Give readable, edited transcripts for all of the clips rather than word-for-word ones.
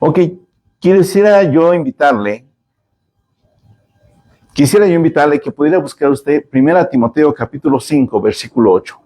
Ok, quisiera yo invitarle que pudiera buscar usted 1 Timoteo capítulo 5, versículo 8.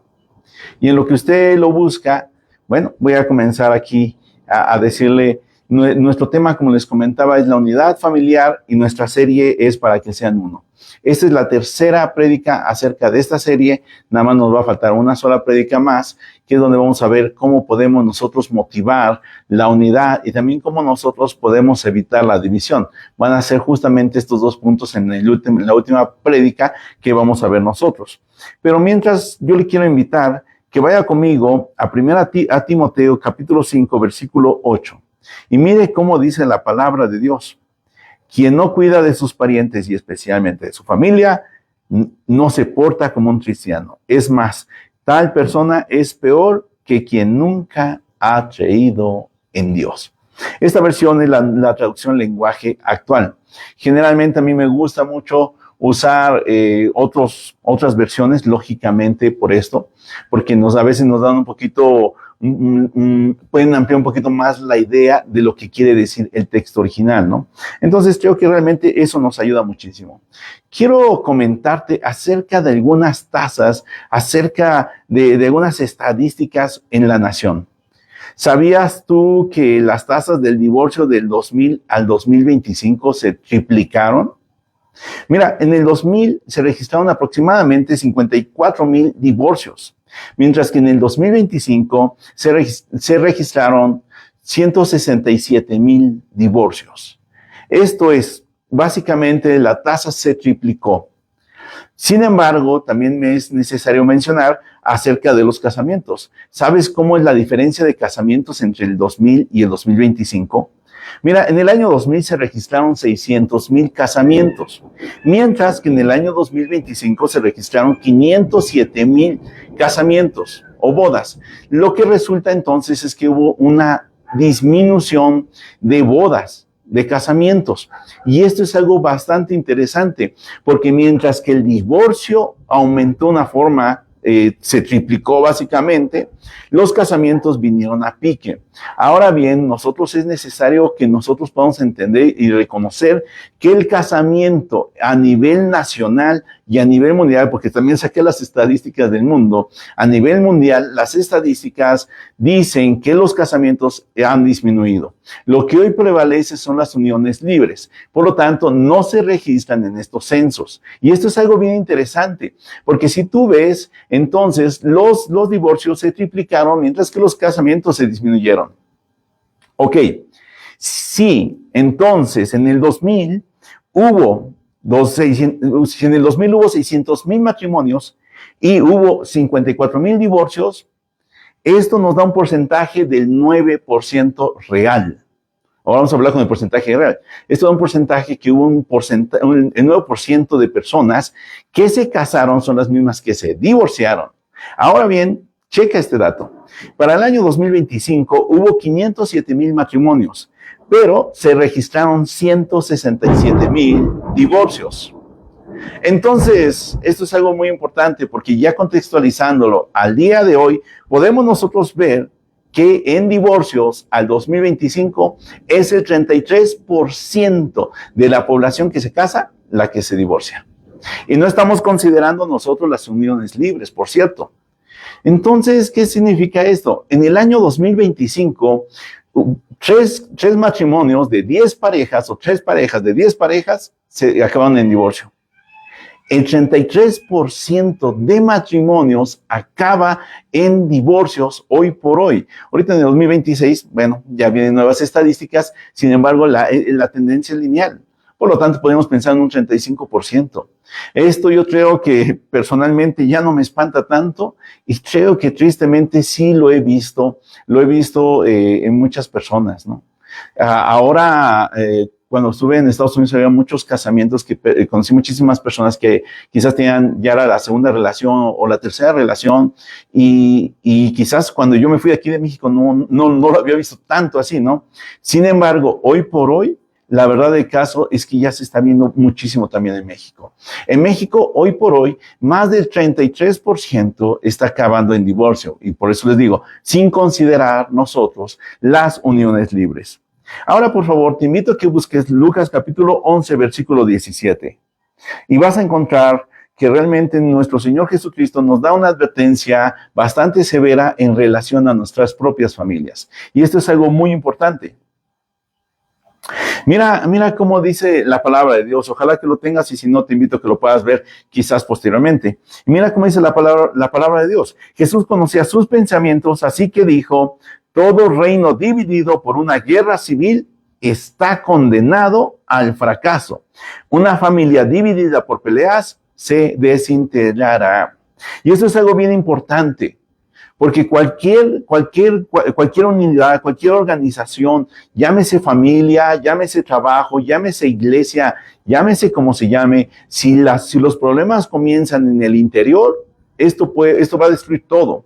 Y en lo que usted lo busca, bueno, voy a comenzar aquí a decirle, nuestro tema, como les comentaba, es la unidad familiar y nuestra serie es para que sean uno. Esta es la tercera prédica acerca de esta serie, nada más nos va a faltar una sola prédica más, que es donde vamos a ver cómo podemos nosotros motivar la unidad y también cómo nosotros podemos evitar la división. Van a ser justamente estos dos puntos en la última prédica que vamos a ver nosotros. Pero mientras, yo le quiero invitar que vaya conmigo a Timoteo capítulo 5, versículo 8. Y mire cómo dice la palabra de Dios. Quien no cuida de sus parientes y especialmente de su familia, no se porta como un cristiano. Es más, tal persona es peor que quien nunca ha creído en Dios. Esta versión es la traducción lenguaje actual. Generalmente a mí me gusta mucho usar otras versiones, lógicamente por esto, porque a veces nos dan un poquito, pueden ampliar un poquito más la idea de lo que quiere decir el texto original, ¿no? Entonces creo que realmente eso nos ayuda muchísimo. Quiero comentarte acerca de algunas tasas, acerca de algunas estadísticas en la nación. ¿Sabías tú que las tasas del divorcio del 2000 al 2025 se triplicaron? Mira, en el 2000 se registraron aproximadamente 54,000 divorcios, mientras que en el 2025 se registraron 167,000 divorcios. Esto es, básicamente la tasa se triplicó. Sin embargo, también me es necesario mencionar acerca de los casamientos. ¿Sabes cómo es la diferencia de casamientos entre el 2000 y el 2025? Mira, en el año 2000 se registraron 600,000 casamientos, mientras que en el año 2025 se registraron 507,000 casamientos o bodas. Lo que resulta entonces es que hubo una disminución de bodas, de casamientos. Y esto es algo bastante interesante, porque mientras que el divorcio aumentó de una forma, se triplicó básicamente, los casamientos vinieron a pique. Ahora bien, es necesario que nosotros podamos entender y reconocer que el casamiento a nivel nacional y a nivel mundial, porque también saqué las estadísticas del mundo, a nivel mundial, las estadísticas dicen que los casamientos han disminuido. Lo que hoy prevalece son las uniones libres. Por lo tanto, no se registran en estos censos. Y esto es algo bien interesante, porque si tú ves, entonces los divorcios se triplicaron mientras que los casamientos se disminuyeron. Ok, sí, entonces en el 2000 hubo 600,000 matrimonios y hubo 54,000 divorcios. Esto nos da un porcentaje del 9% real. Ahora vamos a hablar con el porcentaje real. Esto da un porcentaje que hubo el 9% de personas que se casaron son las mismas que se divorciaron. Ahora bien, checa este dato. Para el año 2025 hubo 507,000 matrimonios, pero se registraron 167,000 divorcios. Entonces, esto es algo muy importante porque ya contextualizándolo al día de hoy, podemos nosotros ver que en divorcios al 2025 es el 33% de la población que se casa la que se divorcia. Y no estamos considerando nosotros las uniones libres, por cierto. Entonces, ¿qué significa esto? En el año 2025, tres matrimonios de 10 parejas o 3 parejas de 10 parejas se acaban en divorcio. El 33% de matrimonios acaba en divorcios hoy por hoy. Ahorita en el 2026, bueno, ya vienen nuevas estadísticas, sin embargo, la tendencia es lineal. Por lo tanto, podemos pensar en un 35%. Esto yo creo que personalmente ya no me espanta tanto y creo que tristemente sí lo he visto en muchas personas, ¿no? Ahora, cuando estuve en Estados Unidos había muchos casamientos que conocí muchísimas personas que quizás tenían ya la segunda relación o la tercera relación y quizás cuando yo me fui de aquí de México no lo había visto tanto así, ¿no? Sin embargo, hoy por hoy, la verdad del caso es que ya se está viendo muchísimo también en México. En México, hoy por hoy, más del 33% está acabando en divorcio. Y por eso les digo, sin considerar nosotros las uniones libres. Ahora, por favor, te invito a que busques Lucas capítulo 11, versículo 17. Y vas a encontrar que realmente nuestro Señor Jesucristo nos da una advertencia bastante severa en relación a nuestras propias familias. Y esto es algo muy importante. Mira cómo dice la palabra de Dios. Ojalá que lo tengas y si no, te invito a que lo puedas ver quizás posteriormente. Y mira cómo dice la palabra de Dios. Jesús conocía sus pensamientos, así que dijo, todo reino dividido por una guerra civil está condenado al fracaso. Una familia dividida por peleas se desintegrará. Y eso es algo bien importante. Porque cualquier unidad, cualquier organización, llámese familia, llámese trabajo, llámese iglesia, llámese como se llame, si los problemas comienzan en el interior, esto va a destruir todo.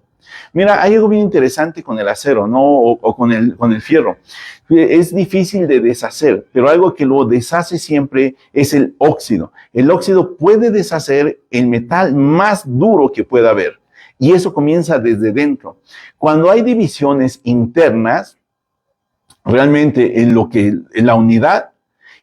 Mira, hay algo bien interesante con el acero, ¿no? O con el fierro. Es difícil de deshacer, pero algo que lo deshace siempre es el óxido. El óxido puede deshacer el metal más duro que pueda haber. Y eso comienza desde dentro. Cuando hay divisiones internas, realmente en la unidad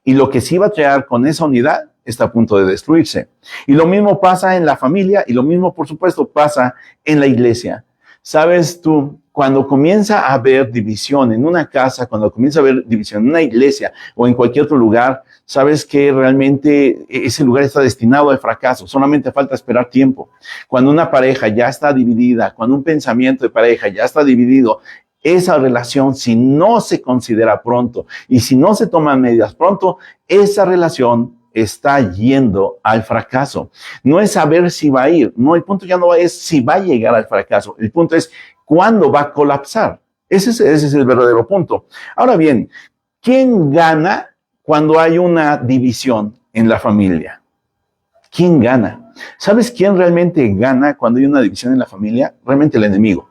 y lo que se iba a crear con esa unidad está a punto de destruirse. Y lo mismo pasa en la familia y lo mismo, por supuesto, pasa en la iglesia. Sabes tú, cuando comienza a haber división en una casa, cuando comienza a haber división en una iglesia o en cualquier otro lugar, sabes que realmente ese lugar está destinado al fracaso. Solamente falta esperar tiempo. Cuando una pareja ya está dividida, cuando un pensamiento de pareja ya está dividido, esa relación, si no se considera pronto y si no se toman medidas pronto, esa relación está yendo al fracaso. No es saber si va a ir. No, el punto ya no es si va a llegar al fracaso. El punto es cuándo va a colapsar. Ese es el verdadero punto. Ahora bien, ¿quién gana cuando hay una división en la familia? ¿Quién gana? ¿Sabes quién realmente gana cuando hay una división en la familia? Realmente el enemigo.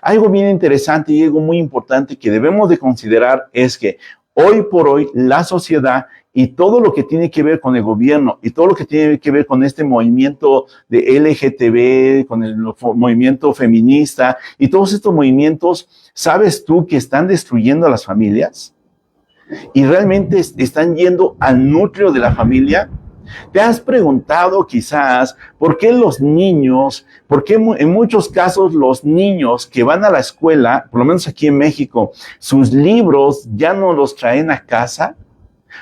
Algo bien interesante y algo muy importante que debemos de considerar es que hoy por hoy la sociedad y todo lo que tiene que ver con el gobierno y todo lo que tiene que ver con este movimiento de LGTB, con el movimiento feminista y todos estos movimientos, ¿sabes tú que están destruyendo a las familias? Y realmente están yendo al núcleo de la familia. ¿Te has preguntado quizás por qué en muchos casos los niños que van a la escuela, por lo menos aquí en México, sus libros ya no los traen a casa?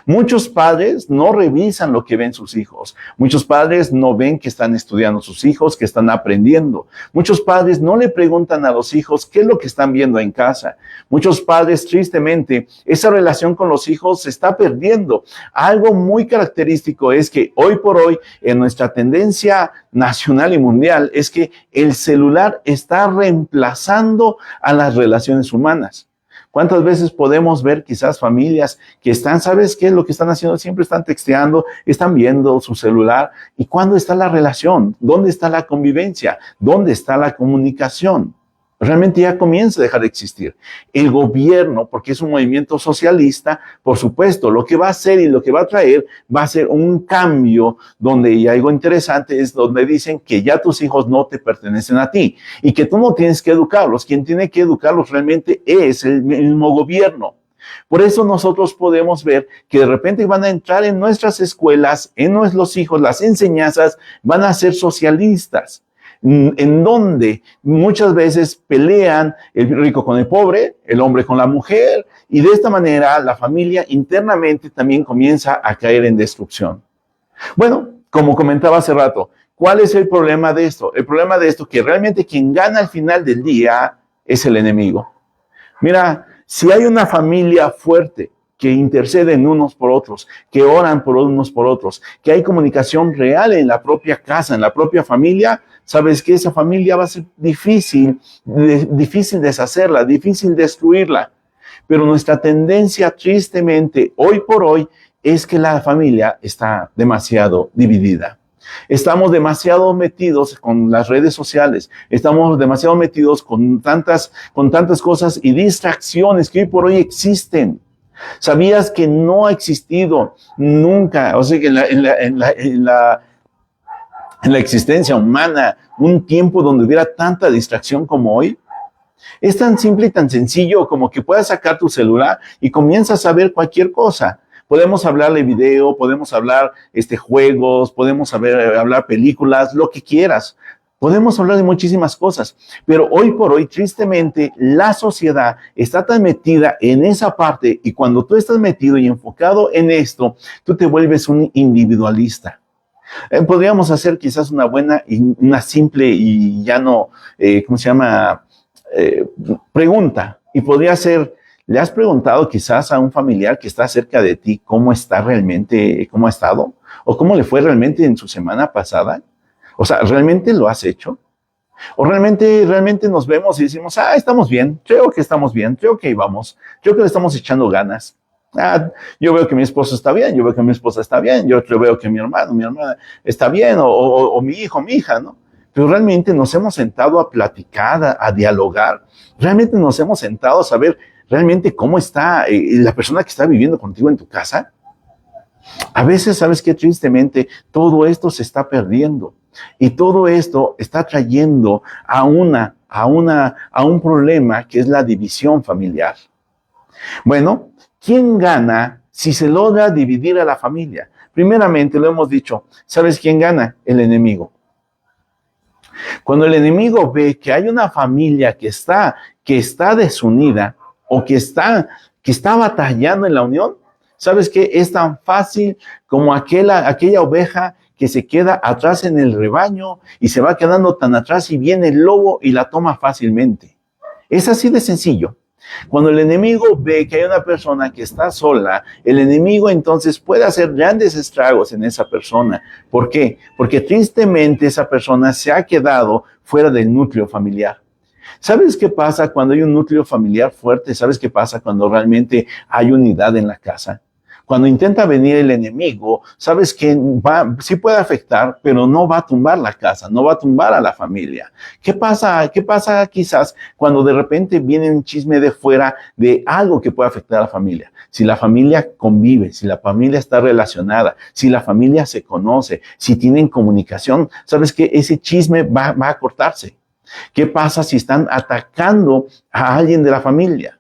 Muchos padres no revisan lo que ven sus hijos. Muchos padres no ven que están estudiando sus hijos, que están aprendiendo. Muchos padres no le preguntan a los hijos qué es lo que están viendo en casa. Muchos padres, tristemente, esa relación con los hijos se está perdiendo. Algo muy característico es que hoy por hoy, en nuestra tendencia nacional y mundial, es que el celular está reemplazando a las relaciones humanas. ¿Cuántas veces podemos ver quizás familias que están, ¿sabes qué es lo que están haciendo? Siempre están texteando, están viendo su celular. ¿Y cuándo está la relación? ¿Dónde está la convivencia? ¿Dónde está la comunicación? Realmente ya comienza a dejar de existir. El gobierno, porque es un movimiento socialista, por supuesto, lo que va a hacer y lo que va a traer va a ser un cambio donde, y algo interesante es donde dicen que ya tus hijos no te pertenecen a ti y que tú no tienes que educarlos. Quien tiene que educarlos realmente es el mismo gobierno. Por eso nosotros podemos ver que de repente van a entrar en nuestras escuelas, en nuestros hijos, las enseñanzas van a ser socialistas, en donde muchas veces pelean el rico con el pobre, el hombre con la mujer, y de esta manera la familia internamente también comienza a caer en destrucción. Bueno, como comentaba hace rato, ¿cuál es el problema de esto? El problema de esto es que realmente quien gana al final del día es el enemigo. Mira, si hay una familia fuerte que interceden unos por otros, que oran por unos por otros, que hay comunicación real en la propia casa, en la propia familia, sabes que esa familia va a ser difícil deshacerla, difícil destruirla. Pero nuestra tendencia, tristemente, hoy por hoy, es que la familia está demasiado dividida. Estamos demasiado metidos con las redes sociales, estamos demasiado metidos con tantas cosas y distracciones que hoy por hoy existen. ¿Sabías que no ha existido nunca, o sea, que en la existencia humana, un tiempo donde hubiera tanta distracción como hoy? Es tan simple y tan sencillo como que puedas sacar tu celular y comienzas a ver cualquier cosa. Podemos hablar de video, podemos hablar juegos, podemos hablar películas, lo que quieras. Podemos hablar de muchísimas cosas, pero hoy por hoy, tristemente, la sociedad está tan metida en esa parte y cuando tú estás metido y enfocado en esto, tú te vuelves un individualista. Podríamos hacer quizás una simple y llano, pregunta. Y podría ser, ¿le has preguntado quizás a un familiar que está cerca de ti cómo está realmente, cómo ha estado? ¿O cómo le fue realmente en su semana pasada? O sea, ¿realmente lo has hecho? ¿O realmente nos vemos y decimos, estamos bien, creo que estamos bien, creo que íbamos, creo que le estamos echando ganas? Yo veo que mi esposo está bien, yo veo que mi esposa está bien, yo veo que mi hermana está bien, o mi hijo, mi hija, ¿no? Pero realmente nos hemos sentado a platicar, a dialogar, realmente nos hemos sentado a saber realmente cómo está la persona que está viviendo contigo en tu casa. A veces, ¿sabes qué? Tristemente, todo esto se está perdiendo. Y todo esto está trayendo a un problema que es la división familiar. Bueno, ¿quién gana si se logra dividir a la familia? Primeramente, lo hemos dicho, ¿sabes quién gana? El enemigo. Cuando el enemigo ve que hay una familia que está desunida o que está batallando en la unión, ¿sabes qué? Es tan fácil como aquella oveja que se queda atrás en el rebaño y se va quedando tan atrás y viene el lobo y la toma fácilmente. Es así de sencillo. Cuando el enemigo ve que hay una persona que está sola, el enemigo entonces puede hacer grandes estragos en esa persona. ¿Por qué? Porque tristemente esa persona se ha quedado fuera del núcleo familiar. ¿Sabes qué pasa cuando hay un núcleo familiar fuerte? ¿Sabes qué pasa cuando realmente hay unidad en la casa? Cuando intenta venir el enemigo, sabes que sí puede afectar, pero no va a tumbar la casa, no va a tumbar a la familia. ¿Qué pasa quizás cuando de repente viene un chisme de fuera de algo que puede afectar a la familia? Si la familia convive, si la familia está relacionada, si la familia se conoce, si tienen comunicación, sabes que ese chisme va a cortarse. ¿Qué pasa si están atacando a alguien de la familia?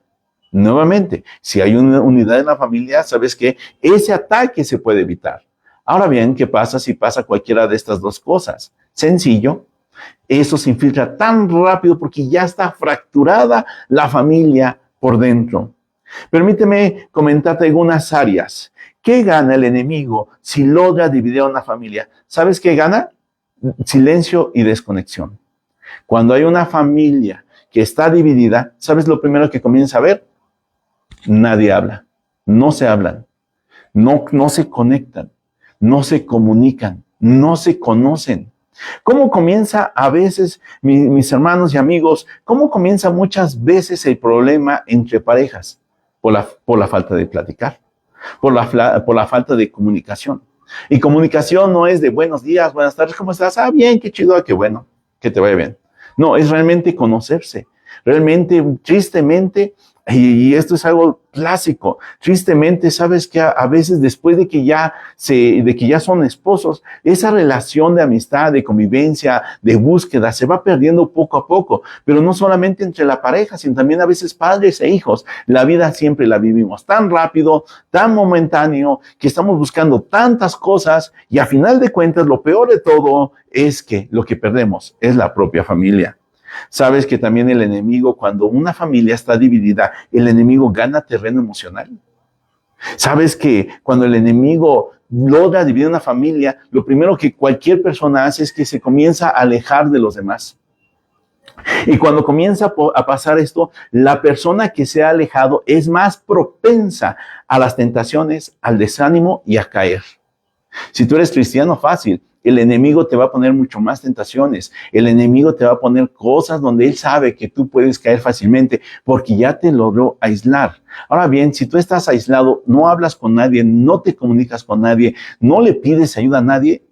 Nuevamente, si hay una unidad en la familia, sabes que ese ataque se puede evitar. Ahora bien, ¿qué pasa si pasa cualquiera de estas dos cosas? Sencillo, eso se infiltra tan rápido porque ya está fracturada la familia por dentro. Permíteme comentarte algunas áreas. ¿Qué gana el enemigo si logra dividir a una familia? ¿Sabes qué gana? Silencio y desconexión. Cuando hay una familia que está dividida, ¿sabes lo primero que comienza a ver? Nadie habla, no se hablan, no se conectan, no se comunican, no se conocen. ¿Cómo comienza a veces, mis hermanos y amigos, cómo comienza muchas veces el problema entre parejas? Por la falta de platicar, por la falta de comunicación. Y comunicación no es de buenos días, buenas tardes, ¿cómo estás? Bien, qué chido, qué bueno, que te vaya bien. No, es realmente conocerse. Realmente, tristemente, y esto es algo clásico, tristemente, sabes que a veces después de que ya son esposos, esa relación de amistad, de convivencia, de búsqueda, se va perdiendo poco a poco, pero no solamente entre la pareja, sino también a veces padres e hijos. La vida siempre la vivimos tan rápido, tan momentáneo, que estamos buscando tantas cosas y a final de cuentas lo peor de todo es que lo que perdemos es la propia familia. Sabes que también el enemigo, cuando una familia está dividida, el enemigo gana terreno emocional. Sabes que cuando el enemigo logra dividir una familia, lo primero que cualquier persona hace es que se comienza a alejar de los demás. Y cuando comienza a pasar esto, la persona que se ha alejado es más propensa a las tentaciones, al desánimo y a caer. Si tú eres cristiano, fácil. El enemigo te va a poner mucho más tentaciones. El enemigo te va a poner cosas donde él sabe que tú puedes caer fácilmente porque ya te logró aislar. Ahora bien, si tú estás aislado, no hablas con nadie, no te comunicas con nadie, no le pides ayuda a nadie,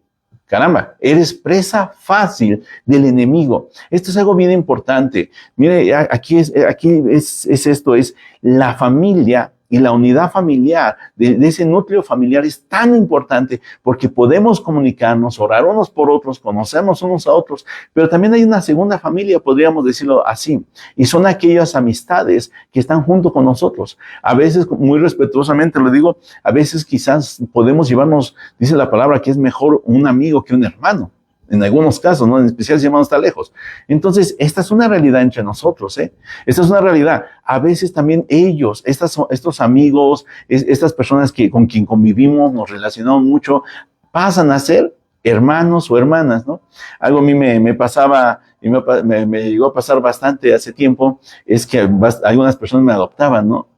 caramba, eres presa fácil del enemigo. Esto es algo bien importante. Mire, aquí es esto, es la familia Y la unidad familiar, de ese núcleo familiar es tan importante porque podemos comunicarnos, orar unos por otros, conocernos unos a otros, pero también hay una segunda familia, podríamos decirlo así, y son aquellas amistades que están junto con nosotros. A veces, muy respetuosamente lo digo, a veces quizás podemos llevarnos, dice la palabra, que es mejor un amigo que un hermano. En algunos casos, ¿no? En especial si hermano está lejos. Entonces, esta es una realidad entre nosotros, ¿eh? Esta es una realidad. A veces también ellos, estos amigos, estas personas con quien convivimos, nos relacionamos mucho, pasan a ser hermanos o hermanas, ¿no? Algo a mí me pasaba, y me llegó a pasar bastante hace tiempo, es que algunas personas me adoptaban, ¿no?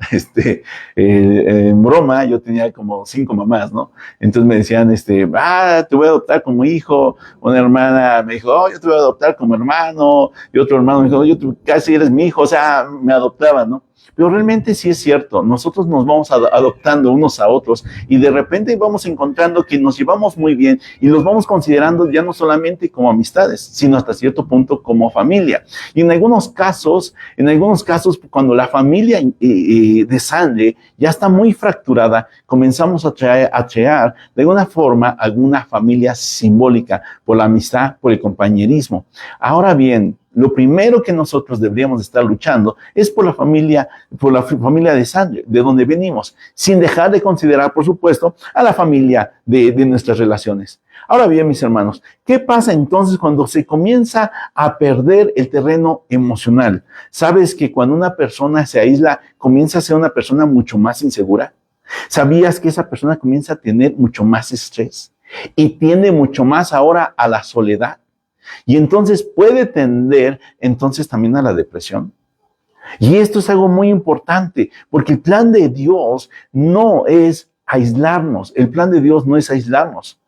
En broma, yo tenía como 5 mamás, ¿no? Entonces me decían, te voy a adoptar como hijo. Una hermana me dijo, yo te voy a adoptar como hermano. Y otro hermano me dijo, tú casi eres mi hijo. O sea, me adoptaban, ¿no? Pero realmente sí es cierto, nosotros nos vamos adoptando unos a otros y de repente vamos encontrando que nos llevamos muy bien y los vamos considerando ya no solamente como amistades, sino hasta cierto punto como familia. Y en algunos casos, cuando la familia de sangre ya está muy fracturada, comenzamos a crear de alguna forma alguna familia simbólica por la amistad, por el compañerismo. Ahora bien, lo primero que nosotros deberíamos estar luchando es por la familia de sangre, de donde venimos, sin dejar de considerar, por supuesto, a la familia de nuestras relaciones. Ahora bien, mis hermanos, ¿qué pasa entonces cuando se comienza a perder el terreno emocional? ¿Sabes que cuando una persona se aísla, comienza a ser una persona mucho más insegura? ¿Sabías que esa persona comienza a tener mucho más estrés y tiende mucho más ahora a la soledad? Y entonces puede tender entonces también a la depresión. Y esto es algo muy importante, porque el plan de Dios no es aislarnos. El plan de Dios no es aislarnos.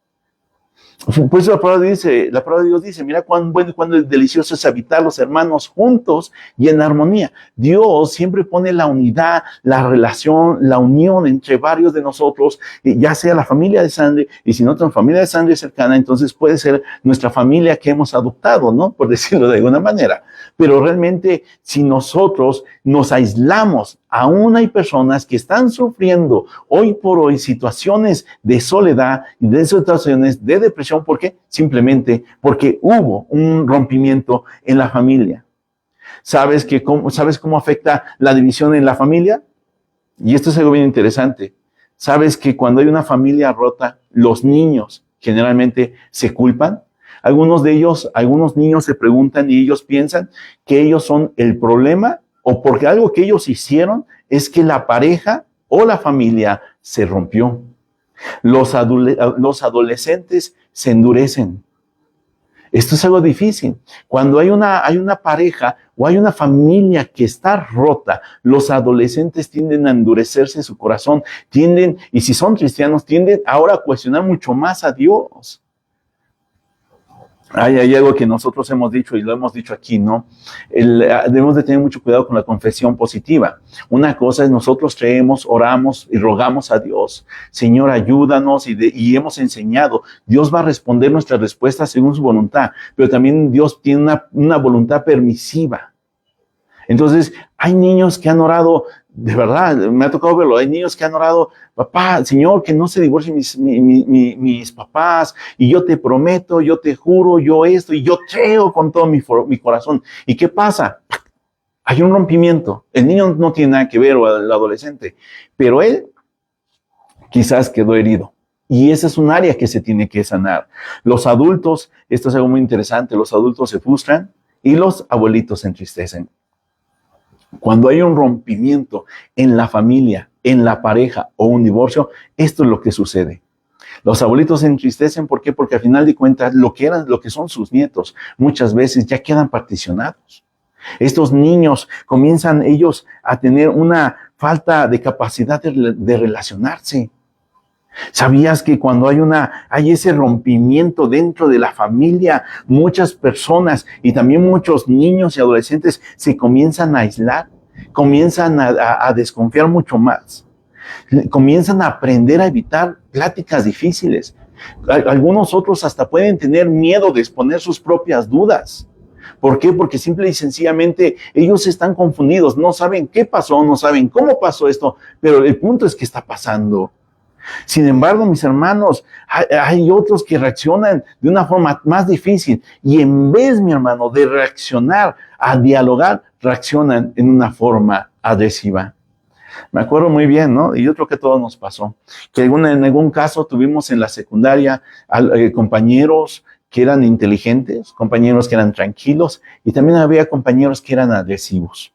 Por eso la palabra de Dios dice, mira cuán bueno y cuán delicioso es habitar los hermanos juntos y en armonía. Dios siempre pone la unidad, la relación, la unión entre varios de nosotros, ya sea la familia de sangre, y si no tenemos familia de sangre cercana, entonces puede ser nuestra familia que hemos adoptado, ¿no? Por decirlo de alguna manera. Pero realmente, si nosotros nos aislamos, aún hay personas que están sufriendo hoy por hoy situaciones de soledad y de situaciones de depresión. ¿Por qué? Simplemente porque hubo un rompimiento en la familia. ¿Sabes cómo afecta la división en la familia? Y esto es algo bien interesante. ¿Sabes que cuando hay una familia rota, los niños generalmente se culpan? Algunos niños se preguntan y ellos piensan que ellos son el problema o porque algo que ellos hicieron es que la pareja o la familia se rompió. Los adolescentes se endurecen. Esto es algo difícil. Cuando hay una pareja o hay una familia que está rota, los adolescentes tienden a endurecerse su corazón, y si son cristianos, tienden ahora a cuestionar mucho más a Dios. Hay algo que nosotros hemos dicho y lo hemos dicho aquí, ¿no? Debemos de tener mucho cuidado con la confesión positiva. Una cosa es nosotros creemos, oramos y rogamos a Dios. Señor, ayúdanos y hemos enseñado. Dios va a responder nuestras respuestas según su voluntad, pero también Dios tiene una voluntad permisiva. Entonces, hay niños que han orado, de verdad, me ha tocado verlo, hay niños que han orado, papá, Señor, que no se divorcien mis papás, y yo te prometo, yo te juro, yo esto, y yo creo con todo mi corazón. ¿Y qué pasa? Hay un rompimiento. El niño no tiene nada que ver, o el adolescente, pero él quizás quedó herido. Y esa es un área que se tiene que sanar. Los adultos, esto es algo muy interesante, los adultos se frustran y los abuelitos se entristecen. Cuando hay un rompimiento en la familia, en la pareja o un divorcio, esto es lo que sucede. Los abuelitos se entristecen, ¿por qué? Porque al final de cuentas lo que son sus nietos, muchas veces ya quedan particionados. Estos niños comienzan ellos a tener una falta de capacidad de relacionarse. ¿Sabías que cuando hay ese rompimiento dentro de la familia, muchas personas y también muchos niños y adolescentes se comienzan a aislar, comienzan a desconfiar mucho más, comienzan a aprender a evitar pláticas difíciles? Algunos otros hasta pueden tener miedo de exponer sus propias dudas. ¿Por qué? Porque simple y sencillamente ellos están confundidos, no saben qué pasó, no saben cómo pasó esto, pero el punto es que está pasando. Sin embargo, mis hermanos, hay otros que reaccionan de una forma más difícil y en vez, mi hermano, de reaccionar a dialogar, reaccionan en una forma agresiva. Me acuerdo muy bien, ¿no? Y yo creo que a todos nos pasó, que en algún caso tuvimos en la secundaria compañeros que eran inteligentes, compañeros que eran tranquilos y también había compañeros que eran agresivos.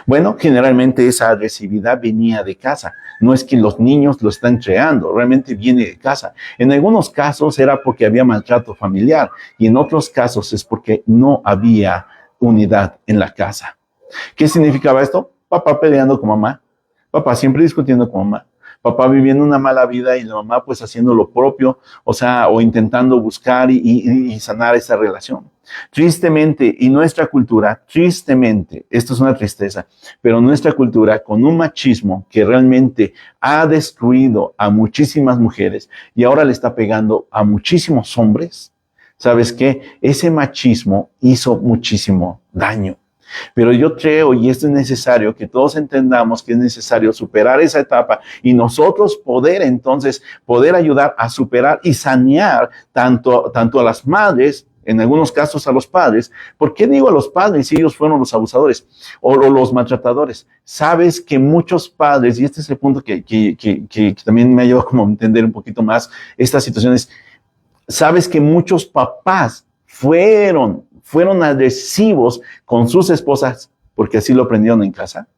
Bueno, generalmente esa agresividad venía de casa. No es que los niños lo están creando, realmente viene de casa. En algunos casos era porque había maltrato familiar y en otros casos es porque no había unidad en la casa. ¿Qué significaba esto? Papá peleando con mamá, papá siempre discutiendo con mamá, papá viviendo una mala vida y la mamá pues haciendo lo propio, o intentando buscar y sanar esa relación. Tristemente, y nuestra cultura, tristemente, esto es una tristeza, pero nuestra cultura con un machismo que realmente ha destruido a muchísimas mujeres y ahora le está pegando a muchísimos hombres, ¿sabes qué? Ese machismo hizo muchísimo daño. Pero yo creo, y esto es necesario, que todos entendamos que es necesario superar esa etapa y nosotros poder ayudar a superar y sanear tanto a las madres, en algunos casos a los padres. ¿Por qué digo a los padres si ellos fueron los abusadores o los maltratadores? Sabes que muchos padres, y este es el punto que también me ha llevado como a entender un poquito más estas situaciones, sabes que muchos papás fueron agresivos con sus esposas porque así lo aprendieron en casa,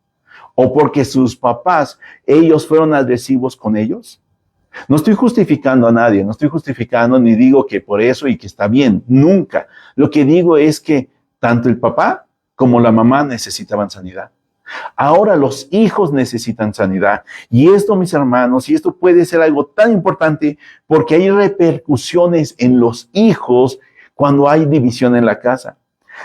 o porque sus papás, ellos fueron agresivos con ellos. No estoy justificando a nadie, no estoy justificando ni digo que por eso y que está bien, nunca. Lo que digo es que tanto el papá como la mamá necesitaban sanidad. Ahora los hijos necesitan sanidad. Y esto, mis hermanos, y esto puede ser algo tan importante porque hay repercusiones en los hijos cuando hay división en la casa.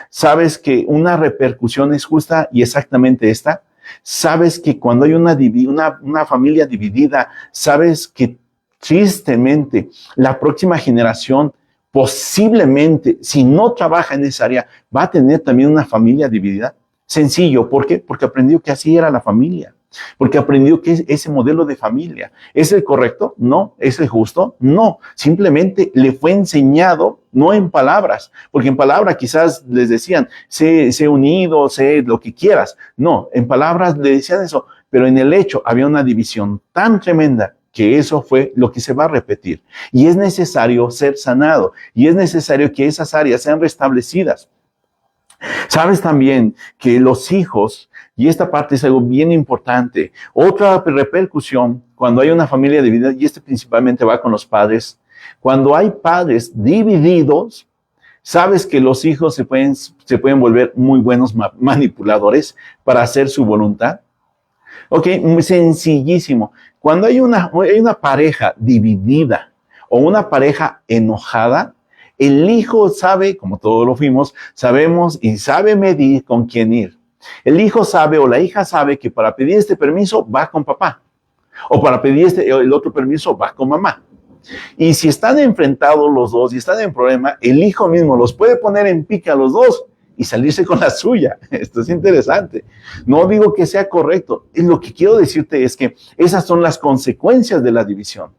¿Sabes que una repercusión es justa y exactamente esta? ¿Sabes que cuando hay una familia dividida, sabes que tristemente la próxima generación posiblemente, si no trabaja en esa área, va a tener también una familia dividida? Sencillo, ¿por qué? Porque aprendió que así era la familia. Porque aprendió que ese modelo de familia es el correcto, no, es el justo, no, simplemente le fue enseñado, no en palabras, porque en palabras quizás les decían, sé unido, sé lo que quieras, no, en palabras le decían eso, pero en el hecho había una división tan tremenda que eso fue lo que se va a repetir y es necesario ser sanado y es necesario que esas áreas sean restablecidas. Sabes también que los hijos, y esta parte es algo bien importante, otra repercusión cuando hay una familia dividida, y este principalmente va con los padres, cuando hay padres divididos, sabes que los hijos se pueden volver muy buenos manipuladores para hacer su voluntad. Ok, muy sencillísimo. Cuando hay una pareja dividida o una pareja enojada, el hijo sabe, como todos lo fuimos, sabemos y sabe medir con quién ir. El hijo sabe o la hija sabe que para pedir este permiso va con papá. O para pedir el otro permiso va con mamá. Y si están enfrentados los dos y están en problema, el hijo mismo los puede poner en pique a los dos y salirse con la suya. Esto es interesante. No digo que sea correcto. Lo que quiero decirte es que esas son las consecuencias de la división.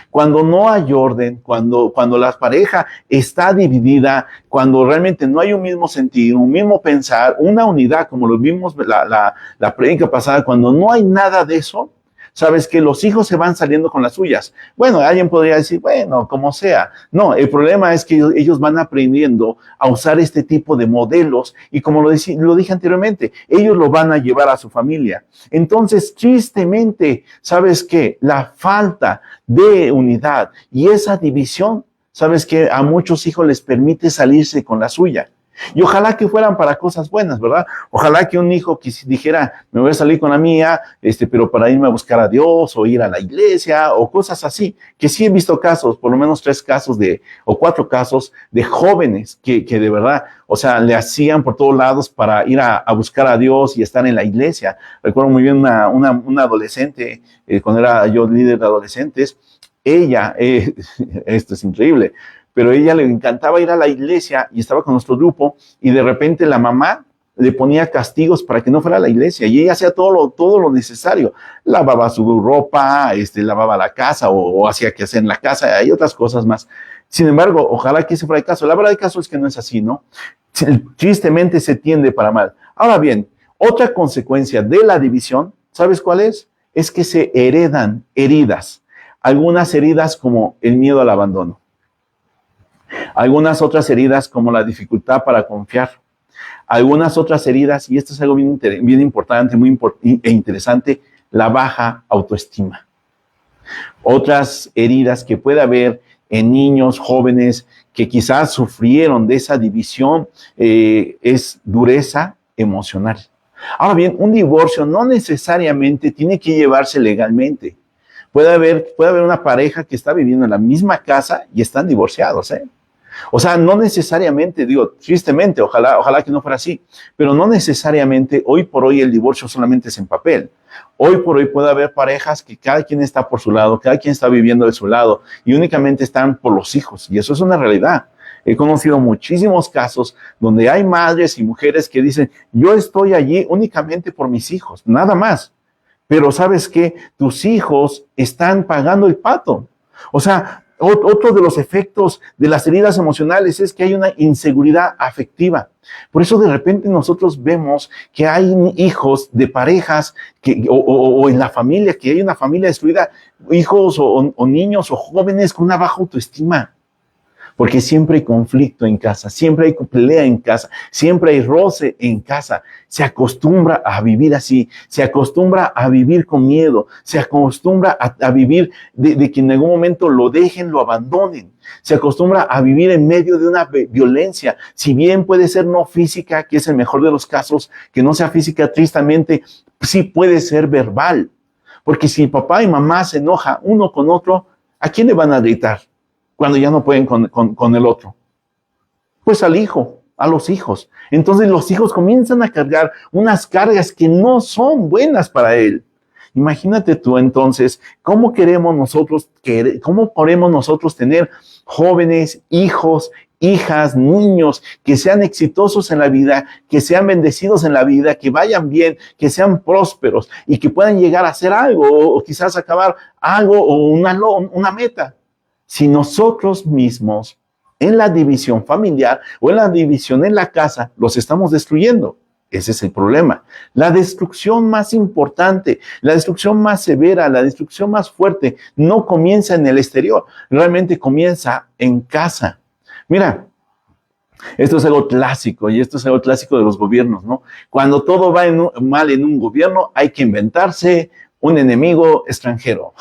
Cuando no hay orden, cuando la pareja está dividida, cuando realmente no hay un mismo sentir, un mismo pensar, una unidad, como lo vimos la prédica pasada, cuando no hay nada de eso, sabes que los hijos se van saliendo con las suyas. Bueno, alguien podría decir, bueno, como sea. No, el problema es que ellos van aprendiendo a usar este tipo de modelos y como lo dije anteriormente, ellos lo van a llevar a su familia. Entonces, tristemente, ¿sabes qué? La falta de unidad y esa división, ¿sabes qué? A muchos hijos les permite salirse con la suya. Y ojalá que fueran para cosas buenas, ¿verdad? Ojalá que un hijo que dijera, me voy a salir con la mía, pero para irme a buscar a Dios o ir a la iglesia o cosas así. Que sí he visto casos, por lo menos 3 casos o 4 casos de jóvenes que de verdad, o sea, le hacían por todos lados para ir a buscar a Dios y estar en la iglesia. Recuerdo muy bien una adolescente, cuando era yo líder de adolescentes, ella, esto es increíble, pero a ella le encantaba ir a la iglesia y estaba con nuestro grupo y de repente la mamá le ponía castigos para que no fuera a la iglesia y ella hacía todo lo necesario. Lavaba su ropa, lavaba la casa o hacía que hacer en la casa y otras cosas más. Sin embargo, ojalá que ese fuera el caso. La verdad del caso es que no es así, ¿no? Tristemente se tiende para mal. Ahora bien, otra consecuencia de la división, ¿sabes cuál es? Es que se heredan heridas. Algunas heridas como el miedo al abandono. Algunas otras heridas como la dificultad para confiar. Algunas otras heridas, y esto es algo bien importante, e interesante, la baja autoestima. Otras heridas que puede haber en niños, jóvenes, que quizás sufrieron de esa división, es dureza emocional. Ahora bien, un divorcio no necesariamente tiene que llevarse legalmente. Puede haber una pareja que está viviendo en la misma casa y están divorciados, ¿eh? O sea, no necesariamente, digo, tristemente, ojalá que no fuera así, pero no necesariamente hoy por hoy el divorcio solamente es en papel. Hoy por hoy puede haber parejas que cada quien está por su lado, cada quien está viviendo de su lado y únicamente están por los hijos, y eso es una realidad. He conocido muchísimos casos donde hay madres y mujeres que dicen, yo estoy allí únicamente por mis hijos, nada más. Pero ¿sabes qué? Tus hijos están pagando el pato. O sea, otro de los efectos de las heridas emocionales es que hay una inseguridad afectiva. Por eso de repente nosotros vemos que hay hijos de parejas o en la familia, que hay una familia destruida, hijos o niños o jóvenes con una baja autoestima. Porque siempre hay conflicto en casa, siempre hay pelea en casa, siempre hay roce en casa. Se acostumbra a vivir así, se acostumbra a vivir con miedo, se acostumbra a vivir de que en algún momento lo dejen, lo abandonen. Se acostumbra a vivir en medio de una violencia, si bien puede ser no física, que es el mejor de los casos, que no sea física, tristemente, sí puede ser verbal. Porque si papá y mamá se enojan uno con otro, ¿a quién le van a gritar cuando ya no pueden con el otro? Pues al hijo, a los hijos. Entonces los hijos comienzan a cargar unas cargas que no son buenas para él. Imagínate tú entonces, ¿cómo podemos nosotros tener jóvenes, hijos, hijas, niños que sean exitosos en la vida, que sean bendecidos en la vida, que vayan bien, que sean prósperos y que puedan llegar a hacer algo o quizás acabar algo o una meta? Si nosotros mismos en la división familiar o en la división en la casa los estamos destruyendo. Ese es el problema. La destrucción más importante, la destrucción más severa, la destrucción más fuerte no comienza en el exterior, realmente comienza en casa. Mira, esto es algo clásico y esto es algo clásico de los gobiernos, ¿no? Cuando todo va mal en un gobierno hay que inventarse un enemigo extranjero.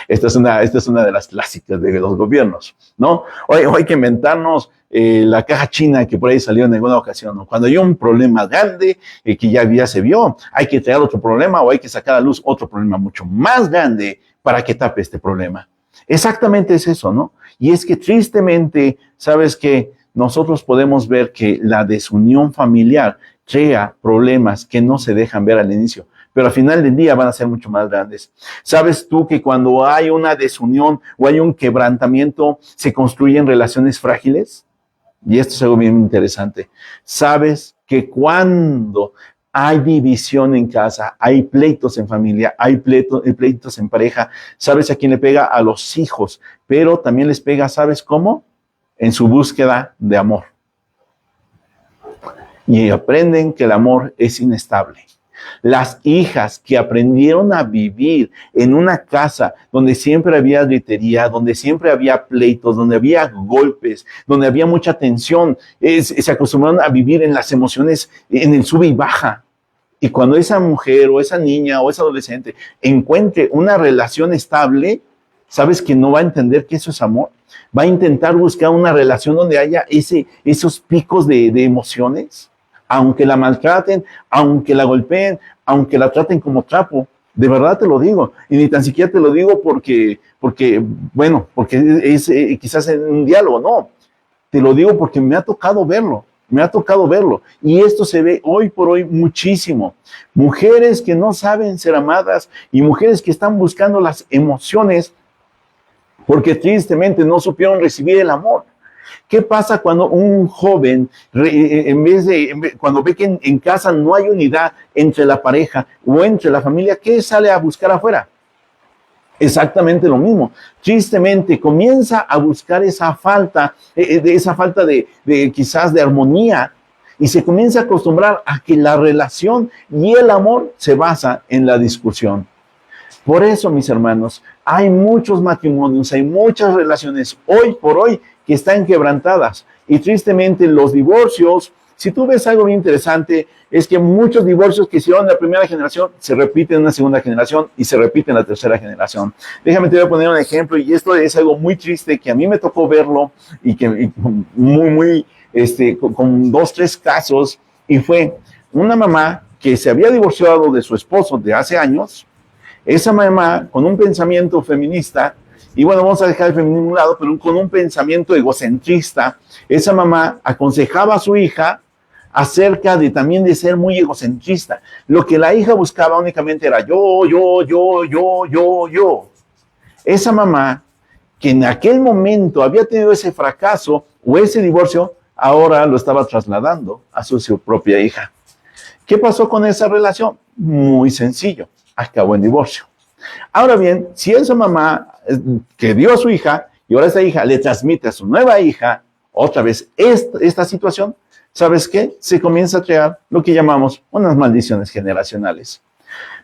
Esta es una de las clásicas de los gobiernos, ¿no? Hoy hay que inventarnos la caja china que por ahí salió en alguna ocasión, ¿no? Cuando hay un problema grande que ya se vio, hay que traer otro problema o hay que sacar a luz otro problema mucho más grande para que tape este problema. Exactamente es eso, ¿no? Y es que tristemente, ¿sabes qué? Nosotros podemos ver que la desunión familiar crea problemas que no se dejan ver al inicio, pero al final del día van a ser mucho más grandes. ¿Sabes tú que cuando hay una desunión o hay un quebrantamiento, se construyen relaciones frágiles? Y esto es algo bien interesante. ¿Sabes que cuando hay división en casa, hay pleitos en familia, hay pleitos en pareja, ¿sabes a quién le pega? A los hijos, pero también les pega, ¿sabes cómo? En su búsqueda de amor. Y aprenden que el amor es inestable. Las hijas que aprendieron a vivir en una casa donde siempre había gritería, donde siempre había pleitos, donde había golpes, donde había mucha tensión, se acostumbraron a vivir en las emociones, en el sube y baja. Y cuando esa mujer o esa niña o esa adolescente encuentre una relación estable, ¿sabes que no va a entender que eso es amor? Va a intentar buscar una relación donde haya esos picos de emociones. Aunque la maltraten, aunque la golpeen, aunque la traten como trapo, de verdad te lo digo, y ni tan siquiera te lo digo porque es quizás en un diálogo, no, te lo digo porque me ha tocado verlo, y esto se ve hoy por hoy muchísimo. Mujeres que no saben ser amadas y mujeres que están buscando las emociones porque tristemente no supieron recibir el amor. ¿Qué pasa cuando un joven, cuando ve que en casa no hay unidad entre la pareja o entre la familia, ¿qué sale a buscar afuera? Exactamente lo mismo. Tristemente comienza a buscar esa falta, quizás de armonía, y se comienza a acostumbrar a que la relación y el amor se basa en la discusión. Por eso, mis hermanos, hay muchos matrimonios, hay muchas relaciones hoy por hoy que están quebrantadas. Y tristemente los divorcios, si tú ves algo bien interesante, es que muchos divorcios que hicieron en la primera generación se repiten en una segunda generación y se repiten en la tercera generación. Déjame te voy a poner un ejemplo, y esto es algo muy triste que a mí me tocó verlo y que con 2, 3 casos, y fue una mamá que se había divorciado de su esposo de hace años. Esa mamá, con un pensamiento feminista, y bueno, vamos a dejar el feminismo a un lado, pero con un pensamiento egocentrista, esa mamá aconsejaba a su hija acerca de también de ser muy egocentrista. Lo que la hija buscaba únicamente era yo. Esa mamá, que en aquel momento había tenido ese fracaso o ese divorcio, ahora lo estaba trasladando a su propia hija. ¿Qué pasó con esa relación? Muy sencillo. Acabó en divorcio. Ahora bien, si esa mamá que dio a su hija y ahora esa hija le transmite a su nueva hija otra vez esta situación, ¿sabes qué? Se comienza a crear lo que llamamos unas maldiciones generacionales.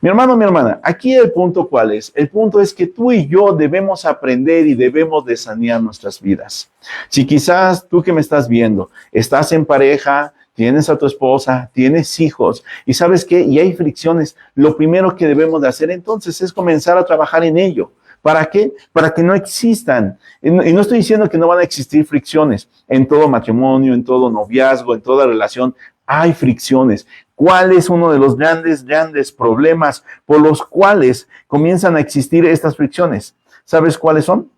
Mi hermano, mi hermana, aquí el punto, ¿cuál es? El punto es que tú y yo debemos aprender y debemos de sanear nuestras vidas. Si quizás tú que me estás viendo, estás en pareja, tienes a tu esposa, tienes hijos, y ¿sabes qué? Y hay fricciones. Lo primero que debemos de hacer entonces es comenzar a trabajar en ello. ¿Para qué? Para que no existan. Y no estoy diciendo que no van a existir fricciones. En todo matrimonio, en todo noviazgo, en toda relación, hay fricciones. ¿Cuál es uno de los grandes problemas por los cuales comienzan a existir estas fricciones? ¿Sabes cuáles son?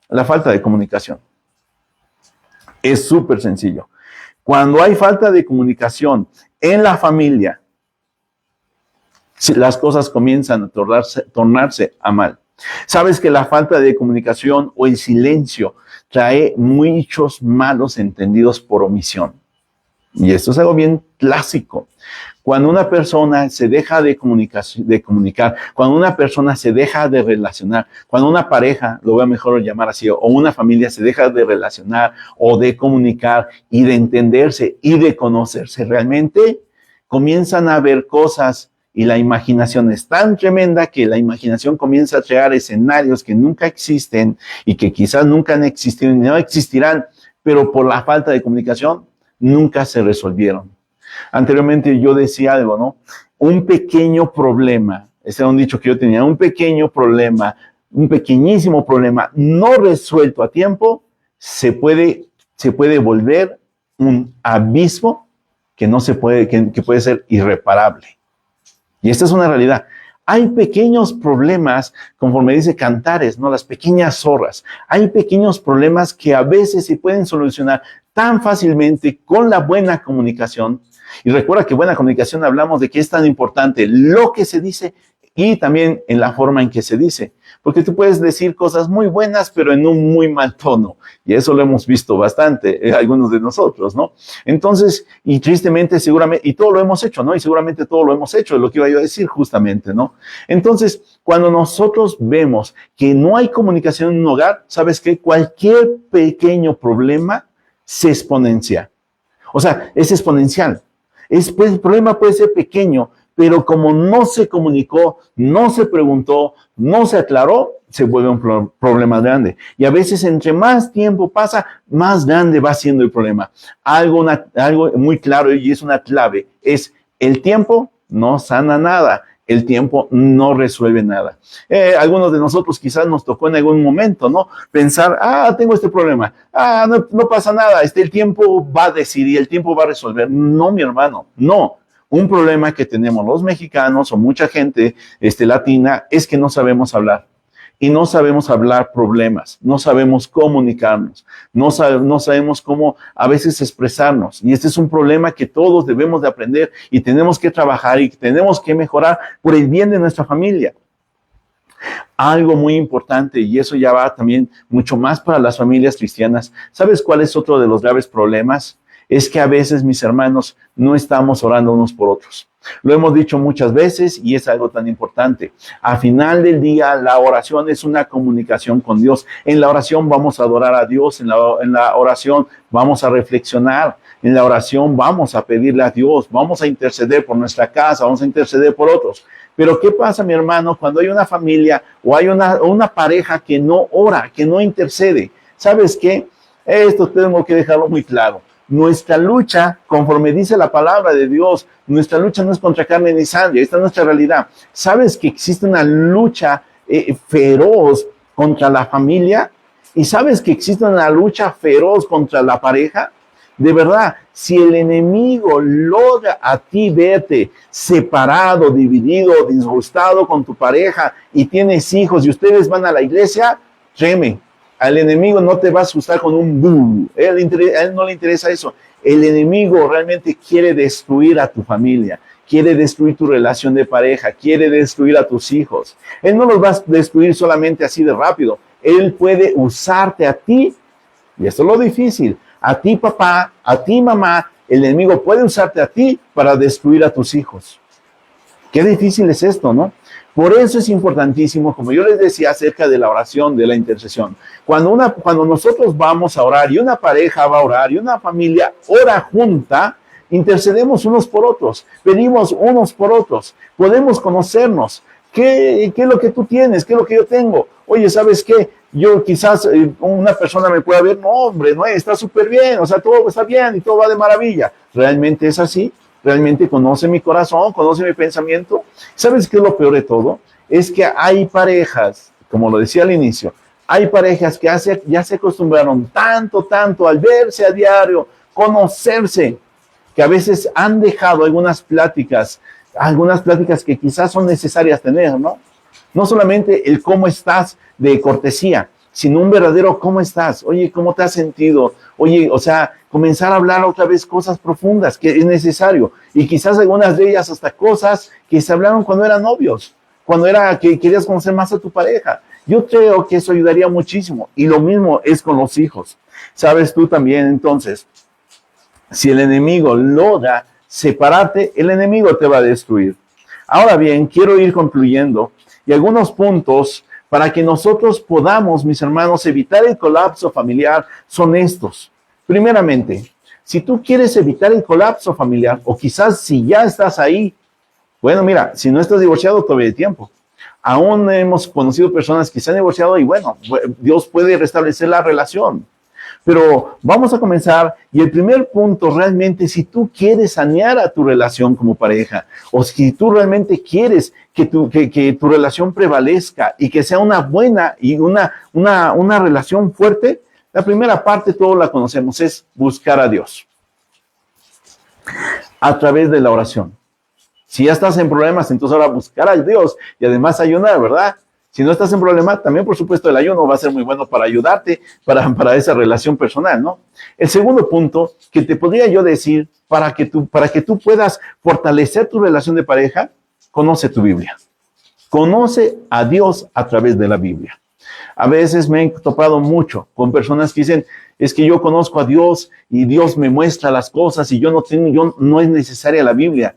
La falta de comunicación. Es súper sencillo. Cuando hay falta de comunicación en la familia, las cosas comienzan a tornarse a mal. Sabes que la falta de comunicación o el silencio trae muchos malos entendidos por omisión. Y esto es algo bien clásico. Cuando una persona se deja de comunicar, cuando una persona se deja de relacionar, cuando una pareja, lo voy a mejor llamar así, o una familia se deja de relacionar o de comunicar y de entenderse y de conocerse realmente, comienzan a ver cosas y la imaginación es tan tremenda que la imaginación comienza a crear escenarios que nunca existen y que quizás nunca han existido y no existirán, pero por la falta de comunicación nunca se resolvieron. Anteriormente yo decía algo, ¿no? Un pequeño problema, ese era un dicho que yo tenía, un pequeño problema, un pequeñísimo problema no resuelto a tiempo, se puede volver un abismo que puede ser irreparable. Y esta es una realidad. Hay pequeños problemas, conforme dice Cantares, ¿no? Las pequeñas zorras. Hay pequeños problemas que a veces se pueden solucionar tan fácilmente con la buena comunicación. Y recuerda que buena comunicación hablamos de que es tan importante lo que se dice y también en la forma en que se dice. Porque tú puedes decir cosas muy buenas, pero en un muy mal tono. Y eso lo hemos visto bastante, algunos de nosotros, ¿no? Entonces, y tristemente, seguramente, y todo lo hemos hecho, ¿no? Y seguramente todo lo hemos hecho, es lo que iba yo a decir justamente, ¿no? Entonces, cuando nosotros vemos que no hay comunicación en un hogar, ¿sabes qué? Cualquier pequeño problema se exponencia. O sea, es exponencial. El problema puede ser pequeño, pero como no se comunicó, no se preguntó, no se aclaró, se vuelve un problema grande. Y a veces entre más tiempo pasa, más grande va siendo el problema. Algo muy claro y es una clave, es el tiempo no sana nada. El tiempo no resuelve nada. Algunos de nosotros quizás nos tocó en algún momento, ¿no? Pensar, tengo este problema, no pasa nada, el tiempo va a decidir, el tiempo va a resolver. No, mi hermano, no. Un problema que tenemos los mexicanos o mucha gente latina es que no sabemos hablar. Y no sabemos hablar problemas, no sabemos comunicarnos, no sabemos cómo a veces expresarnos. Y este es un problema que todos debemos de aprender y tenemos que trabajar y tenemos que mejorar por el bien de nuestra familia. Algo muy importante, y eso ya va también mucho más para las familias cristianas. ¿Sabes cuál es otro de los graves problemas? Es que a veces, mis hermanos, no estamos orando unos por otros. Lo hemos dicho muchas veces y es algo tan importante. Al final del día, la oración es una comunicación con Dios. En la oración vamos a adorar a Dios, en la oración vamos a reflexionar, en la oración vamos a pedirle a Dios, vamos a interceder por nuestra casa, vamos a interceder por otros. Pero ¿qué pasa, mi hermano, cuando hay una familia o hay una pareja que no ora, que no intercede? ¿Sabes qué? Esto tengo que dejarlo muy claro. Nuestra lucha, conforme dice la palabra de Dios, nuestra lucha no es contra carne ni sangre, esta es nuestra realidad. ¿Sabes que existe una lucha feroz contra la familia? ¿Y sabes que existe una lucha feroz contra la pareja? De verdad, si el enemigo logra a ti verte separado, dividido, disgustado con tu pareja y tienes hijos y ustedes van a la iglesia, créeme, al enemigo no te va a asustar con un boom. A él no le interesa eso. El enemigo realmente quiere destruir a tu familia, quiere destruir tu relación de pareja, quiere destruir a tus hijos. Él no los va a destruir solamente así de rápido. Él puede usarte a ti, y esto es lo difícil, a ti papá, a ti mamá, el enemigo puede usarte a ti para destruir a tus hijos. Qué difícil es esto, ¿no? Por eso es importantísimo, como yo les decía acerca de la oración, de la intercesión. Cuando nosotros vamos a orar y una pareja va a orar y una familia ora junta, intercedemos unos por otros, pedimos unos por otros, podemos conocernos. ¿Qué es lo que tú tienes? ¿Qué es lo que yo tengo? Oye, ¿sabes qué? Yo quizás una persona me pueda ver, no, hombre, no, está súper bien, o sea, todo está bien y todo va de maravilla. ¿Realmente es así? ¿Realmente conoce mi corazón? ¿Conoce mi pensamiento? ¿Sabes qué es lo peor de todo? Es que hay parejas, como lo decía al inicio, hay parejas que ya se acostumbraron tanto al verse a diario, conocerse, que a veces han dejado algunas pláticas que quizás son necesarias tener, ¿no? No solamente el cómo estás de cortesía, sino un verdadero cómo estás. Oye, ¿cómo te has sentido? Oye, o sea, comenzar a hablar otra vez cosas profundas que es necesario. Y quizás algunas de ellas hasta cosas que se hablaron cuando eran novios, cuando era que querías conocer más a tu pareja. Yo creo que eso ayudaría muchísimo. Y lo mismo es con los hijos. Sabes tú también, entonces, si el enemigo logra separarte, el enemigo te va a destruir. Ahora bien, quiero ir concluyendo y algunos puntos para que nosotros podamos, mis hermanos, evitar el colapso familiar son estos. Primeramente, si tú quieres evitar el colapso familiar, o quizás si ya estás ahí, bueno, mira, si no estás divorciado, todavía hay tiempo. Aún hemos conocido personas que se han divorciado y bueno, Dios puede restablecer la relación. Pero vamos a comenzar y el primer punto realmente, si tú quieres sanear a tu relación como pareja o si tú realmente quieres que tu relación prevalezca y que sea una buena y una relación fuerte, la primera parte todos la conocemos, es buscar a Dios a través de la oración. Si ya estás en problemas, entonces ahora buscar a Dios y además ayunar, ¿verdad? Si no estás en problema, también por supuesto el ayuno va a ser muy bueno para ayudarte, para esa relación personal, ¿no? El segundo punto que te podría yo decir para que tú puedas fortalecer tu relación de pareja, conoce tu Biblia. Conoce a Dios a través de la Biblia. A veces me he topado mucho con personas que dicen, es que yo conozco a Dios y Dios me muestra las cosas y no es necesaria la Biblia.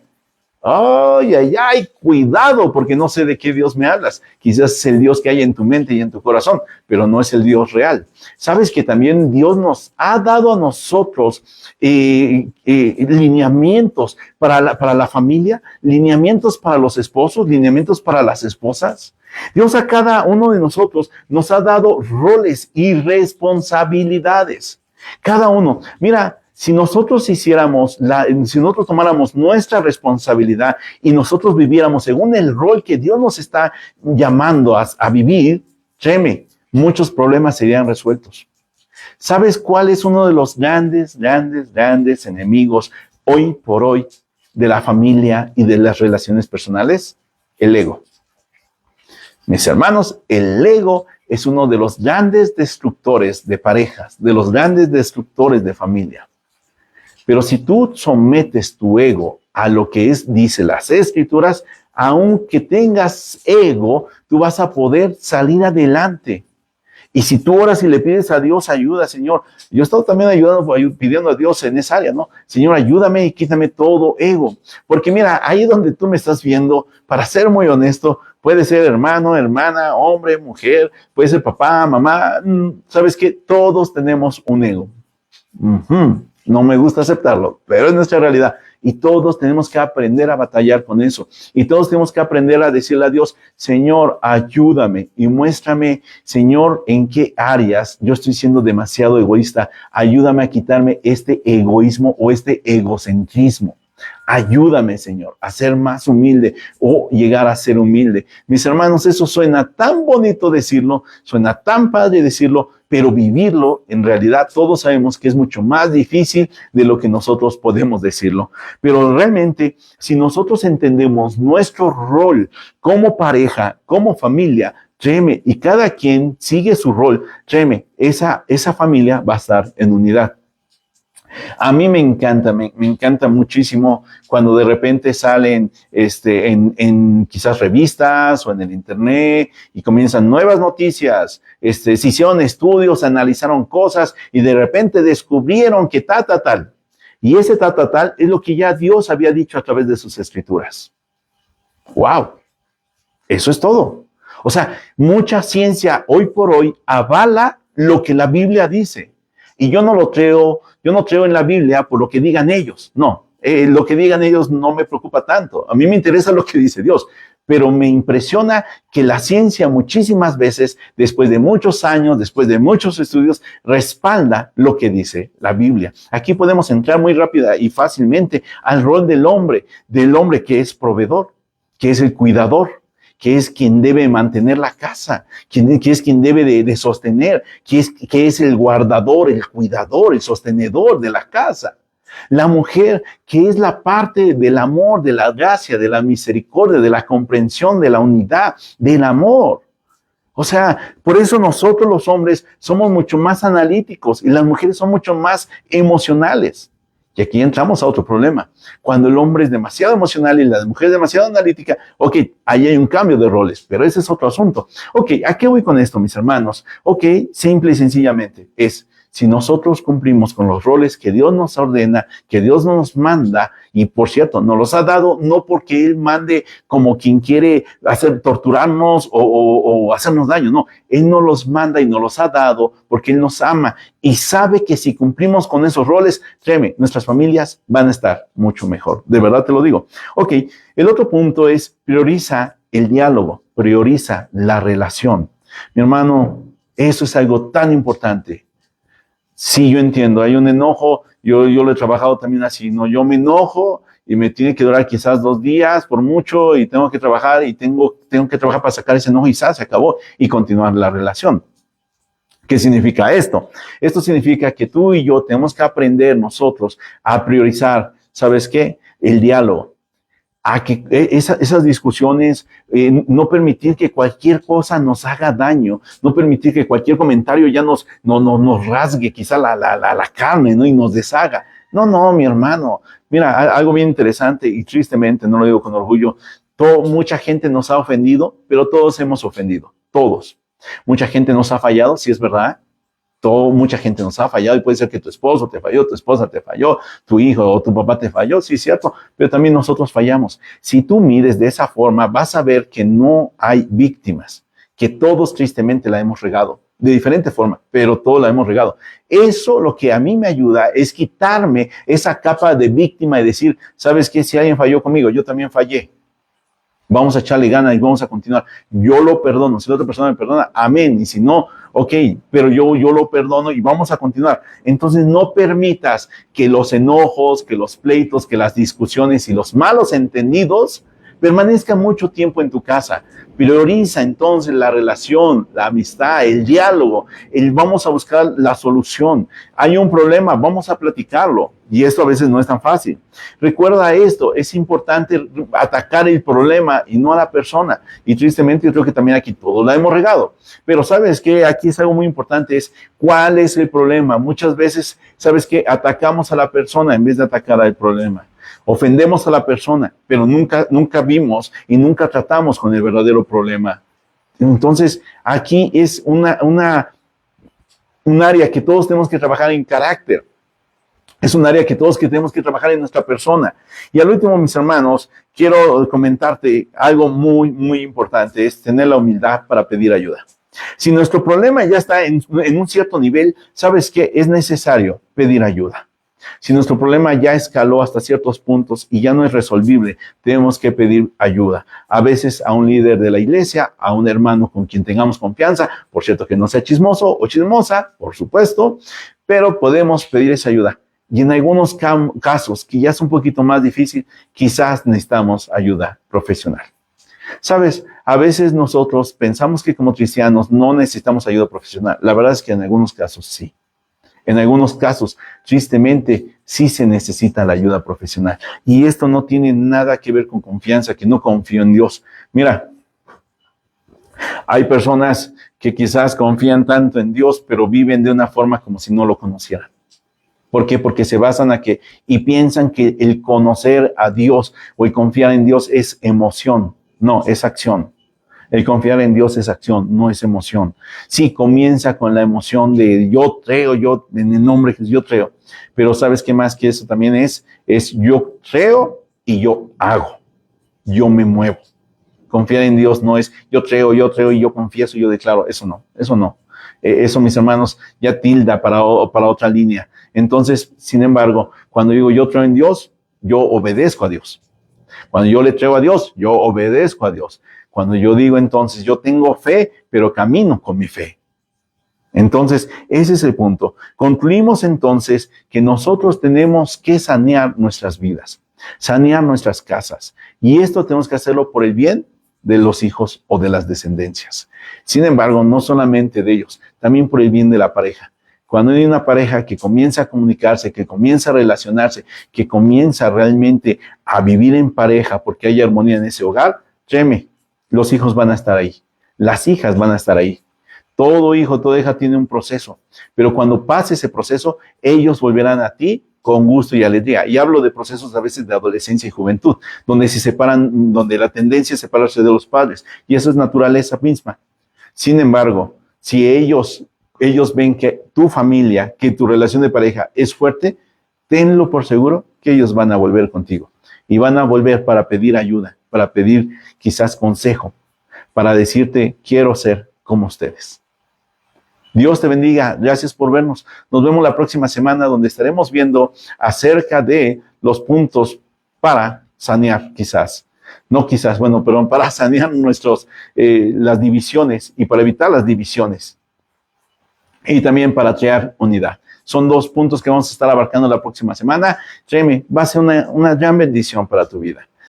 Ay, cuidado, porque no sé de qué Dios me hablas. Quizás es el Dios que hay en tu mente y en tu corazón, pero no es el Dios real. Sabes que también Dios nos ha dado a nosotros lineamientos para la familia, lineamientos para los esposos, lineamientos para las esposas. Dios a cada uno de nosotros nos ha dado roles y responsabilidades. Cada uno. Mira, si nosotros tomáramos nuestra responsabilidad y nosotros viviéramos según el rol que Dios nos está llamando a vivir, créeme, muchos problemas serían resueltos. ¿Sabes cuál es uno de los grandes enemigos hoy por hoy de la familia y de las relaciones personales? El ego. Mis hermanos, el ego es uno de los grandes destructores de parejas, de los grandes destructores de familia. Pero si tú sometes tu ego a lo que dice las Escrituras, aunque tengas ego, tú vas a poder salir adelante. Y si tú oras y le pides a Dios ayuda, Señor, yo he estado también pidiendo a Dios en esa área, ¿no? Señor, ayúdame y quítame todo ego. Porque mira, ahí donde tú me estás viendo, para ser muy honesto, puede ser hermano, hermana, hombre, mujer, puede ser papá, mamá, ¿sabes qué? Todos tenemos un ego. No me gusta aceptarlo, pero es nuestra realidad. Y todos tenemos que aprender a batallar con eso. Y todos tenemos que aprender a decirle a Dios, Señor, ayúdame y muéstrame, Señor, en qué áreas yo estoy siendo demasiado egoísta. Ayúdame a quitarme este egoísmo o este egocentrismo. Ayúdame, Señor, a ser más humilde o llegar a ser humilde. Mis hermanos, eso suena tan bonito decirlo, suena tan padre decirlo, pero vivirlo, en realidad, todos sabemos que es mucho más difícil de lo que nosotros podemos decirlo. Pero realmente, si nosotros entendemos nuestro rol como pareja, como familia, créeme, y cada quien sigue su rol, créeme, esa familia va a estar en unidad. A mí me encanta muchísimo cuando de repente salen en quizás revistas o en el internet y comienzan nuevas noticias, se hicieron estudios, analizaron cosas y de repente descubrieron que tal. Y ese tal es lo que ya Dios había dicho a través de sus escrituras. ¡Wow! Eso es todo. O sea, mucha ciencia hoy por hoy avala lo que la Biblia dice. Y yo no creo en la Biblia por lo que digan ellos. No, lo que digan ellos no me preocupa tanto. A mí me interesa lo que dice Dios. Pero me impresiona que la ciencia muchísimas veces, después de muchos años, después de muchos estudios, respalda lo que dice la Biblia. Aquí podemos entrar muy rápida y fácilmente al rol del hombre que es proveedor, que es el cuidador, que es quien debe mantener la casa, que es quien debe de sostener, que es el guardador, el cuidador, el sostenedor de la casa. La mujer, que es la parte del amor, de la gracia, de la misericordia, de la comprensión, de la unidad, del amor. O sea, por eso nosotros los hombres somos mucho más analíticos y las mujeres son mucho más emocionales. Y aquí entramos a otro problema. Cuando el hombre es demasiado emocional y la mujer es demasiado analítica, ok, ahí hay un cambio de roles, pero ese es otro asunto. Ok, ¿a qué voy con esto, mis hermanos? Ok, simple y sencillamente es, si nosotros cumplimos con los roles que Dios nos ordena, que Dios nos manda, y por cierto, nos los ha dado no porque Él mande como quien quiere torturarnos o hacernos daño, no. Él nos los manda y nos los ha dado porque Él nos ama y sabe que si cumplimos con esos roles, créeme, nuestras familias van a estar mucho mejor. De verdad te lo digo. Ok, el otro punto es prioriza el diálogo, prioriza la relación. Mi hermano, eso es algo tan importante. Sí, yo entiendo, hay un enojo, yo lo he trabajado también así, ¿no? Yo me enojo y me tiene que durar quizás 2 días por mucho y tengo que trabajar y tengo que trabajar para sacar ese enojo y se acabó y continuar la relación. ¿Qué significa esto? Esto significa que tú y yo tenemos que aprender nosotros a priorizar, ¿sabes qué? El diálogo. A que esas discusiones, no permitir que cualquier cosa nos haga daño, no permitir que cualquier comentario ya nos rasgue quizá la carne, ¿no? Y nos deshaga. No, mi hermano. Mira, algo bien interesante y tristemente, no lo digo con orgullo, mucha gente nos ha ofendido, pero todos hemos ofendido, todos. Mucha gente nos ha fallado, sí es verdad. Mucha gente nos ha fallado y puede ser que tu esposo te falló, tu esposa te falló, tu hijo o tu papá te falló, sí es cierto, pero también nosotros fallamos. Si tú mides de esa forma, vas a ver que no hay víctimas, que todos tristemente la hemos regado, de diferente forma, pero todos la hemos regado. Eso lo que a mí me ayuda es quitarme esa capa de víctima y decir, ¿sabes qué? Si alguien falló conmigo, yo también fallé. Vamos a echarle ganas y vamos a continuar. Yo lo perdono. Si la otra persona me perdona, amén. Y si no, ok, pero yo lo perdono y vamos a continuar. Entonces no permitas que los enojos, que los pleitos, que las discusiones y los malos entendidos permanezcan mucho tiempo en tu casa. Prioriza entonces la relación, la amistad, el diálogo. Vamos a buscar la solución. Hay un problema, vamos a platicarlo. Y esto a veces no es tan fácil. Recuerda esto, es importante atacar el problema y no a la persona. Y tristemente yo creo que también aquí todos la hemos regado. Pero ¿sabes qué? Aquí es algo muy importante, es ¿cuál es el problema? Muchas veces, ¿sabes qué? Atacamos a la persona en vez de atacar al problema. Ofendemos a la persona, pero nunca vimos y nunca tratamos con el verdadero problema. Entonces, aquí es un área que todos tenemos que trabajar en carácter. Es un área que todos tenemos que trabajar en nuestra persona. Y al último, mis hermanos, quiero comentarte algo muy, muy importante, es tener la humildad para pedir ayuda. Si nuestro problema ya está en un cierto nivel, ¿sabes qué? Es necesario pedir ayuda. Si nuestro problema ya escaló hasta ciertos puntos y ya no es resolvible, tenemos que pedir ayuda. A veces a un líder de la iglesia, a un hermano con quien tengamos confianza, por cierto que no sea chismoso o chismosa, por supuesto, pero podemos pedir esa ayuda. Y en algunos casos, que ya es un poquito más difícil, quizás necesitamos ayuda profesional. Sabes, a veces nosotros pensamos que como cristianos no necesitamos ayuda profesional. La verdad es que en algunos casos sí. En algunos casos, tristemente, sí se necesita la ayuda profesional. Y esto no tiene nada que ver con confianza, que no confío en Dios. Mira, hay personas que quizás confían tanto en Dios, pero viven de una forma como si no lo conocieran. ¿Por qué? Porque se basan y piensan que el conocer a Dios o el confiar en Dios es emoción. No, es acción. El confiar en Dios es acción, no es emoción. Sí, comienza con la emoción de yo creo, yo en el nombre de Jesús, yo creo. Pero ¿sabes qué más que eso también es? Es yo creo y yo hago. Yo me muevo. Confiar en Dios no es yo creo y yo confieso y yo declaro. Eso no, eso no. Eso, mis hermanos, ya tilda para otra línea. Entonces, sin embargo, cuando digo yo creo en Dios, yo obedezco a Dios. Cuando yo le creo a Dios, yo obedezco a Dios. Cuando yo digo entonces, yo tengo fe, pero camino con mi fe. Entonces, ese es el punto. Concluimos entonces que nosotros tenemos que sanear nuestras vidas, sanear nuestras casas. Y esto tenemos que hacerlo por el bien de los hijos o de las descendencias. Sin embargo, no solamente de ellos, también por el bien de la pareja. Cuando hay una pareja que comienza a comunicarse, que comienza a relacionarse, que comienza realmente a vivir en pareja porque hay armonía en ese hogar, créeme, los hijos van a estar ahí, las hijas van a estar ahí. Todo hijo, toda hija tiene un proceso, pero cuando pase ese proceso, ellos volverán a ti con gusto y alegría. Y hablo de procesos a veces de adolescencia y juventud, donde se separan, donde la tendencia es separarse de los padres, y eso es naturaleza misma. Sin embargo, si ellos ven que tu familia, que tu relación de pareja es fuerte, tenlo por seguro que ellos van a volver contigo. Y van a volver para pedir ayuda, para pedir quizás consejo, para decirte, quiero ser como ustedes. Dios te bendiga. Gracias por vernos. Nos vemos la próxima semana donde estaremos viendo acerca de los puntos para sanear quizás. No quizás, bueno, perdón, para sanear las divisiones y para evitar las divisiones. Y también para crear unidad. Son 2 puntos que vamos a estar abarcando la próxima semana. Créeme, va a ser una gran bendición para tu vida.